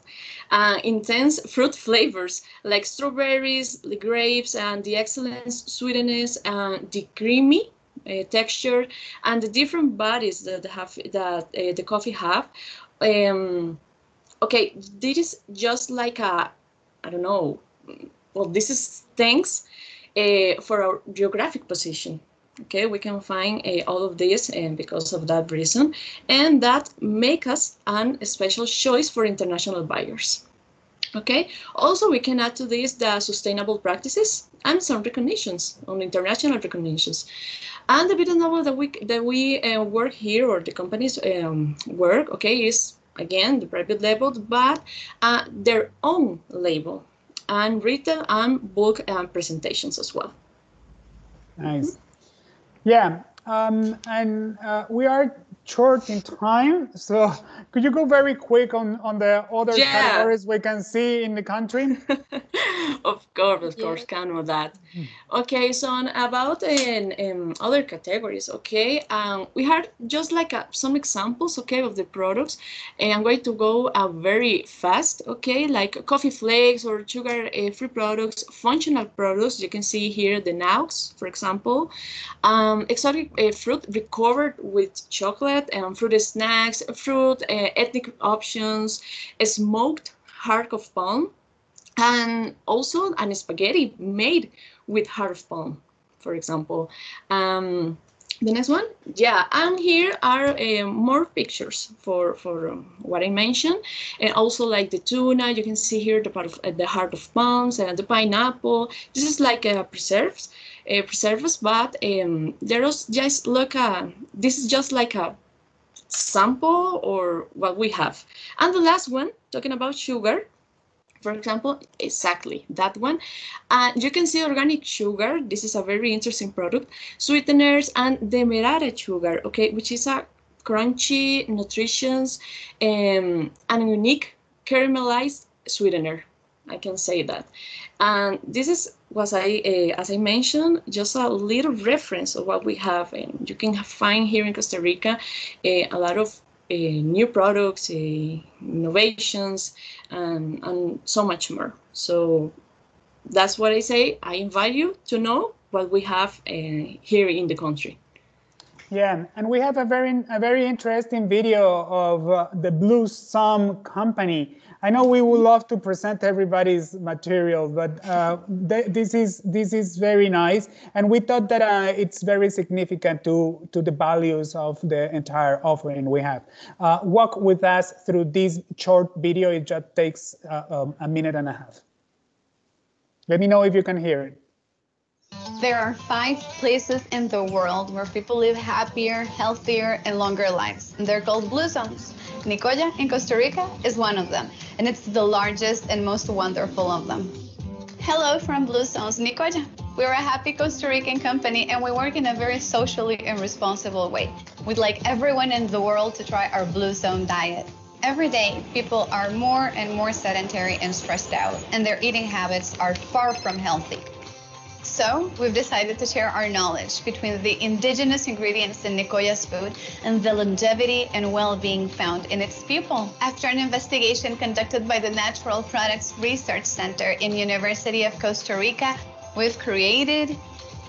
Intense fruit flavors like strawberries, the grapes, and the excellent sweetness, the creamy texture, and the different bodies that the coffee have. Okay, this is just like I don't know. Well, this is thanks for our geographic position. Okay, we can find all of this because of that reason, and that make us a special choice for international buyers. Okay, also we can add to this the sustainable practices and some recognitions on international recognitions. And the bit novel that we work here, or the companies work, okay, is again the private label, but their own label, and retail and bulk presentations as well. Nice. Yeah, and we are short in time, so could you go very quick on the other categories we can see in the country? Of course, can know that. Okay, so about other categories, okay, we had just like some examples, okay, of the products, and I'm going to go very fast, okay, like coffee flakes or sugar-free products, functional products. You can see here the Naux, for example, exotic fruit recovered with chocolate, and fruit snacks, fruit ethnic options, smoked heart of palm, and also an spaghetti made with heart of palm, for example. The next one, yeah, and here are more pictures for what I mentioned, and also like the tuna. You can see here the part of the heart of palms and the pineapple. This is like preserves, but there's just look this is just like a sample or what we have. And the last one, talking about sugar. For example, exactly that one. You can see organic sugar. This is a very interesting product. Sweeteners and demerara sugar, okay, which is a crunchy, nutritious, and unique caramelized sweetener. I can say that. And this is was as I mentioned, just a little reference of what we have. And you can find here in Costa Rica a lot of new products, innovations, and so much more. So that's what I say. I invite you to know what we have here in the country. Yeah, and we have a very interesting video of the Blue Sum company. I know we would love to present everybody's material, but this is very nice, and we thought that it's very significant to the values of the entire offering we have. Walk with us through this short video. It just takes a minute and a half. Let me know if you can hear it. There are 5 places in the world where people live happier, healthier, and longer lives. And they're called blue zones. Nicoya in Costa Rica is one of them, and it's the largest and most wonderful of them. Hello from Blue Zones Nicoya. We're a happy Costa Rican company, and we work in a very socially and responsible way. We'd like everyone in the world to try our Blue Zone diet. Every day, people are more and more sedentary and stressed out, and their eating habits are far from healthy. So we've decided to share our knowledge between the indigenous ingredients in Nicoya's food and the longevity and well-being found in its people. After an investigation conducted by the Natural Products Research Center in University of Costa Rica, we've created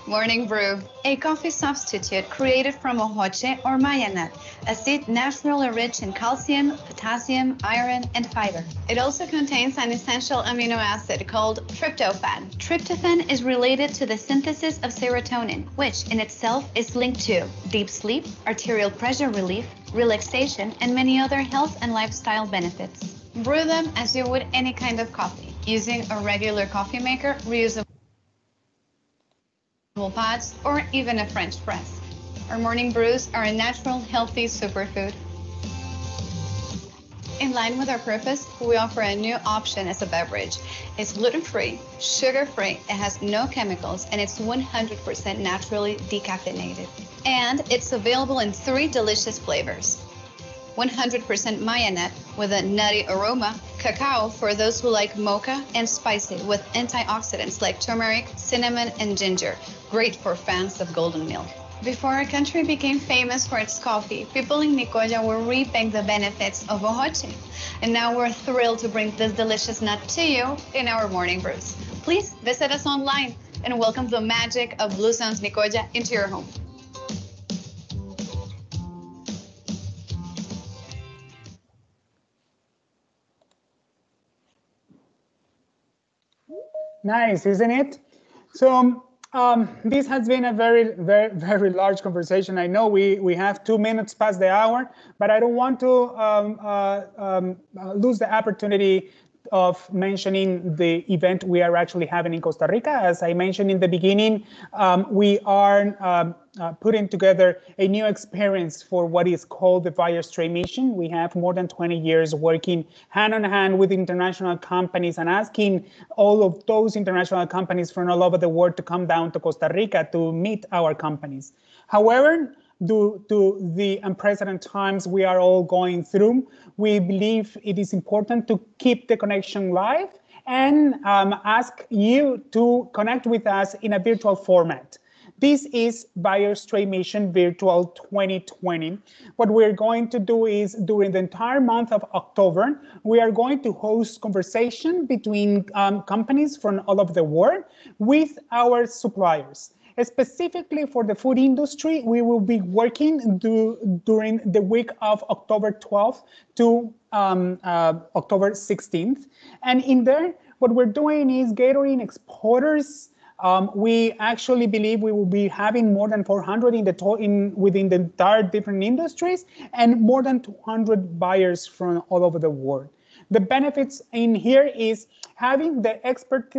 Morning Brew, a coffee substitute created from ojoche or maya nut, a seed naturally rich in calcium, potassium, iron, and fiber. It also contains an essential amino acid called tryptophan. Tryptophan is related to the synthesis of serotonin, which in itself is linked to deep sleep, arterial pressure relief, relaxation, and many other health and lifestyle benefits. Brew them as you would any kind of coffee, using a regular coffee maker, reusable pods, or even a French press. Our morning brews are a natural, healthy superfood. In line with our purpose, we offer a new option as a beverage. It's gluten-free, sugar-free, it has no chemicals, and it's 100% naturally decaffeinated. And it's available in 3 delicious flavors. 100% maya nut with a nutty aroma, cacao for those who like mocha, and spicy with antioxidants like turmeric, cinnamon, and ginger, great for fans of golden milk. Before our country became famous for its coffee, people in Nicoya were reaping the benefits of ojoche. And now we're thrilled to bring this delicious nut to you in our morning brews. Please visit us online and welcome the magic of Blue Zones Nicoya into your home. Nice, isn't it? So this has been a very large conversation. I know we have 2 minutes past the hour, but I don't want to lose the opportunity of mentioning the event we are actually having in Costa Rica. As I mentioned in the beginning, we are putting together a new experience for what is called the Buyer's Trade Mission. We have more than 20 years working hand in hand with international companies and asking all of those international companies from all over the world to come down to Costa Rica to meet our companies. However, due to the unprecedented times we are all going through, we believe it is important to keep the connection live and ask you to connect with us in a virtual format. This is Buyer's Trade Mission Virtual 2020. What we're going to do is during the entire month of October, we are going to host conversation between companies from all over the world with our suppliers. Specifically for the food industry, we will be working during the week of October 12th to October 16th. And in there, what we're doing is gathering exporters. We actually believe we will be having more than 400 within the entire different industries and more than 200 buyers from all over the world. The benefits in here is having the expert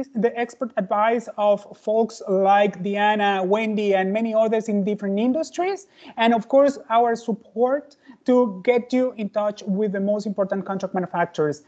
advice of folks like Diana, Wendy, and many others in different industries. And of course, our support to get you in touch with the most important contract manufacturers.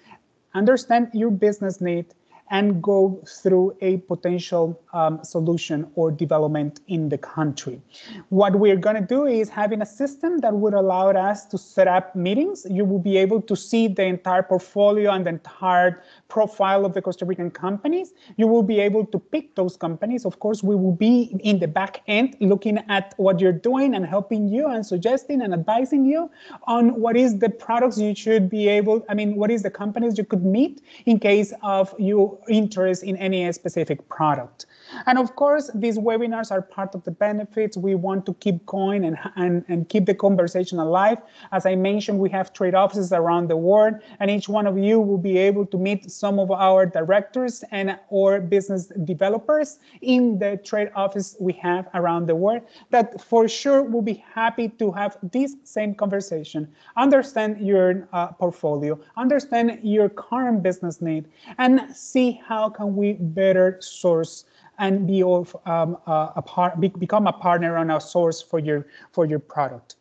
understand your business need, and go through a potential solution or development in the country. What we're going to do is having a system that would allow us to set up meetings. You will be able to see the entire portfolio and the entire profile of the Costa Rican companies. You will be able to pick those companies. Of course, we will be in the back end looking at what you're doing and helping you and suggesting and advising you on what is the products you should be able, what is the companies you could meet in case of you interest in any specific product. And of course, these webinars are part of the benefits. We want to keep going and keep the conversation alive. As I mentioned, we have trade offices around the world, and each one of you will be able to meet some of our directors and or business developers in the trade office we have around the world that for sure will be happy to have this same conversation, understand your portfolio, understand your current business need, and see how can we better source and become a partner on our source for your product.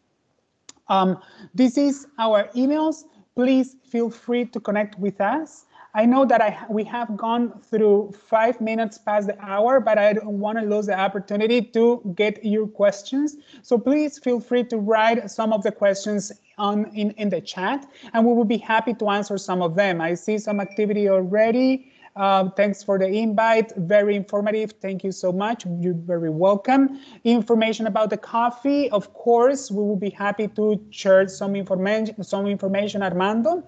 This is our emails. Please feel free to connect with us. I know that we have gone through 5 minutes past the hour, but I don't want to lose the opportunity to get your questions. So please feel free to write some of the questions in the chat, and we will be happy to answer some of them. I see some activity already. Thanks for the invite. Very informative. Thank you so much. You're very welcome. Information about the coffee, of course, we will be happy to share some information, Armando.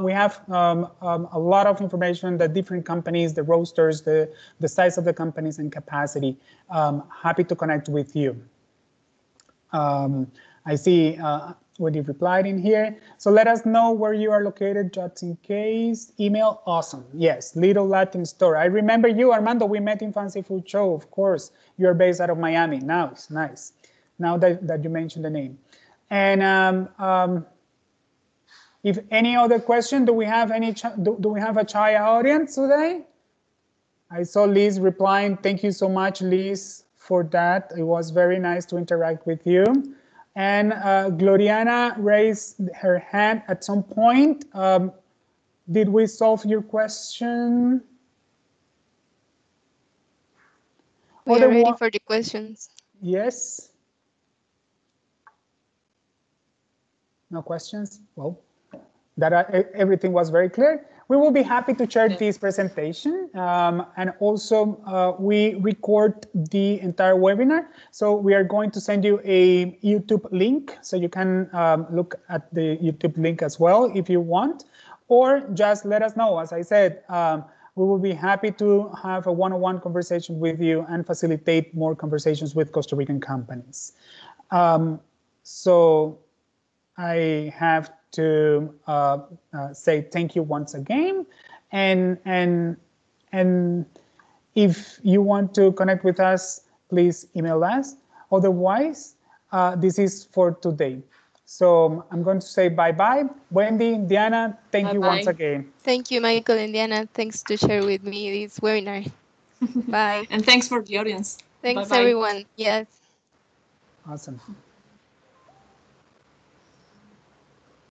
We have a lot of information, the different companies, the roasters, the size of the companies and capacity. Happy to connect with you. I see what you replied in here. So let us know where you are located, just in case. Email, awesome. Yes, Little Latin Store. I remember you, Armando. We met in Fancy Food Show, of course. You're based out of Miami. Nice, nice. Now that you mentioned the name. And if any other question, do we have a shy audience today? I saw Liz replying. Thank you so much, Liz, for that. It was very nice to interact with you. And Gloriana raised her hand at some point. Did we solve your question? We are ready for the questions. Yes. No questions? Well, everything was very clear. We will be happy to share this presentation, and also we record the entire webinar. So we are going to send you a YouTube link, so you can look at the YouTube link as well if you want, or just let us know. As I said, we will be happy to have a one-on-one conversation with you and facilitate more conversations with Costa Rican companies. So I have to say thank you once again, and if you want to connect with us, please email us. Otherwise, this is for today. So I'm going to say bye-bye. Wendy, Diana, thank you once again. Thank you, Michael and Diana. Thanks to share with me this webinar. Bye. And thanks for the audience. Thanks, Bye-bye. everyone. Yes. Awesome.